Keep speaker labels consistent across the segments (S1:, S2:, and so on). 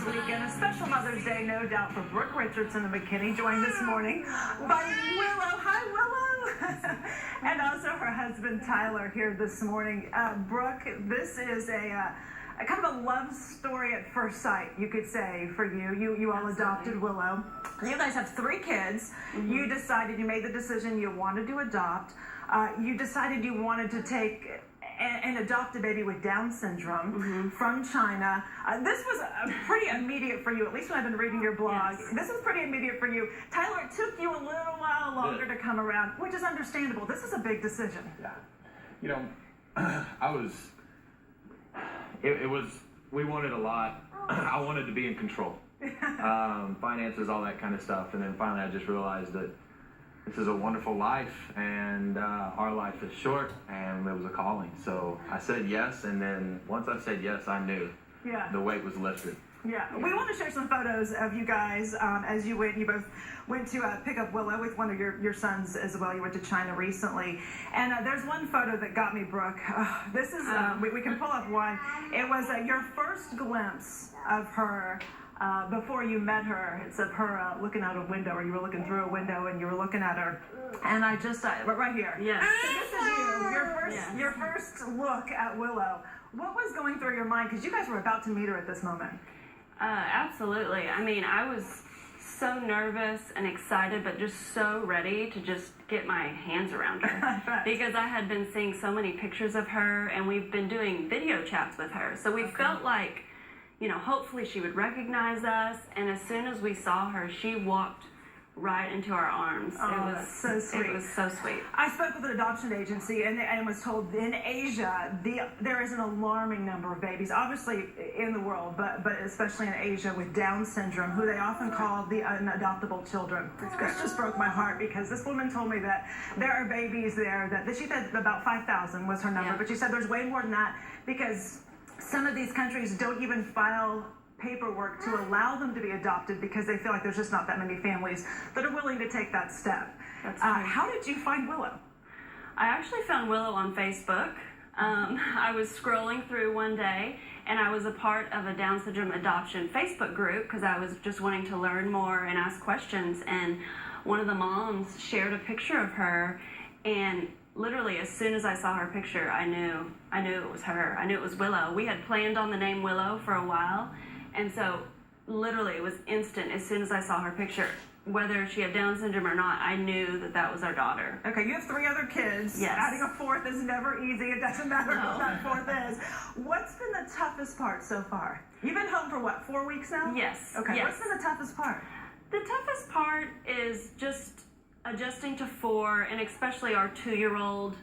S1: weekend. A special Mother's Day, no doubt, for Brooke Richardson of McKinney, joined this morning by Willow. Hi, Willow. And also her husband, Tyler, here this morning. Brooke, this is a kind of a love story at first sight, you could say, for you. You all adopted Willow. You guys have 3 kids. Mm-hmm. You made the decision you wanted to adopt. You decided you wanted to take and adopt a baby with Down syndrome from China. This was pretty immediate for you, at least when I've been reading your blog. Yes. This was pretty immediate for you. Tyler, it took you a little while longer to come around, which is understandable. This is a big decision.
S2: Yeah. You know, we wanted a lot. I wanted to be in control. Finances, all that kind of stuff. And then finally I just realized that this is a wonderful life, and our life is short, and it was a calling. So I said yes, and then once I said yes, I knew the weight was lifted.
S1: Yeah, we want to share some photos of you guys as you both went to pick up Willow with one of your sons as well. You went to China recently. And there's one photo that got me, Brooke. This is, we can pull up one. It was your first glimpse of her before you met her. It's of her looking out a window, or you were looking through a window and you were looking at her. And I just, right here.
S3: Yes.
S1: So this is you, your first look at Willow. What was going through your mind? Because you guys were about to meet her at this moment.
S3: Absolutely. I mean, I was so nervous and excited, but just so ready to just get my hands around her. Because I had been seeing so many pictures of her, and we've been doing video chats with her. So we felt like, you know, hopefully she would recognize us. And as soon as we saw her, she walked right into our arms.
S1: Oh, that's so sweet.
S3: It was so sweet.
S1: I spoke with an adoption agency and was told in Asia there is an alarming number of babies, obviously in the world, but especially in Asia, with Down syndrome, who they often call the unadoptable children. This just broke my heart, because this woman told me that there are babies there that she said about 5,000 was her number, but she said there's way more than that, because some of these countries don't even file paperwork to allow them to be adopted, because they feel like there's just not that many families that are willing to take that step. How did you find Willow?
S3: I actually found Willow on Facebook. I was scrolling through one day, and I was a part of a Down syndrome adoption Facebook group, because I was just wanting to learn more and ask questions. And one of the moms shared a picture of her, and literally as soon as I saw her picture, I knew it was her. I knew it was Willow. We had planned on the name Willow for a while. And so, literally, it was instant. As soon as I saw her picture, whether she had Down syndrome or not, I knew that was our daughter.
S1: Okay, you have 3 other kids.
S3: Yes.
S1: Adding a 4th is never easy. It doesn't matter who that 4th is. What's been the toughest part so far? You've been home for what, 4 weeks now?
S3: Yes.
S1: Okay,
S3: yes.
S1: What's been the toughest part?
S3: The toughest part is just adjusting to 4, and especially our 2-year-old,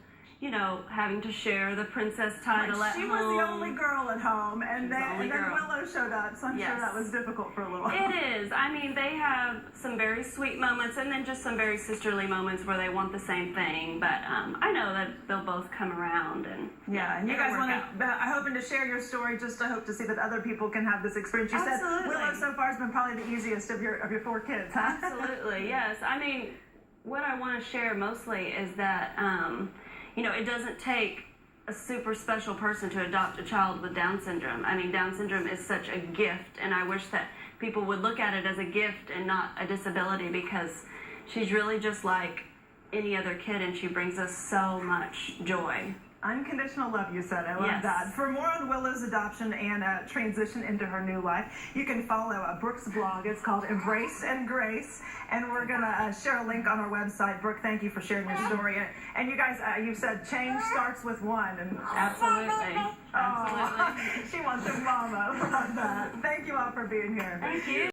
S3: you know, having to share the princess title at home.
S1: She was the only girl at home, and then Willow showed up, so I'm sure that was difficult for a little while.
S3: It is. I mean, they have some very sweet moments, and then just some very sisterly moments where they want the same thing, but I know that they'll both come around. And
S1: and you guys I'm hoping to share your story, just to hope to see that other people can have this experience. You said Willow so far has been probably the easiest of your 4 kids, huh?
S3: Absolutely, yes. I mean, what I want to share mostly is that you know, it doesn't take a super special person to adopt a child with Down syndrome. I mean, Down syndrome is such a gift, and I wish that people would look at it as a gift and not a disability, because she's really just like any other kid, and she brings us so much joy.
S1: Unconditional love, you said. I love that. For more on Willow's adoption and transition into her new life, you can follow Brooke's blog. It's called Embrace and Grace, and we're going to share a link on our website. Brooke, thank you for sharing your story. And you guys, you said change starts with one. And
S3: Absolutely. Absolutely.
S1: She wants a mama. Love that. Thank you all for being here.
S3: Thank you.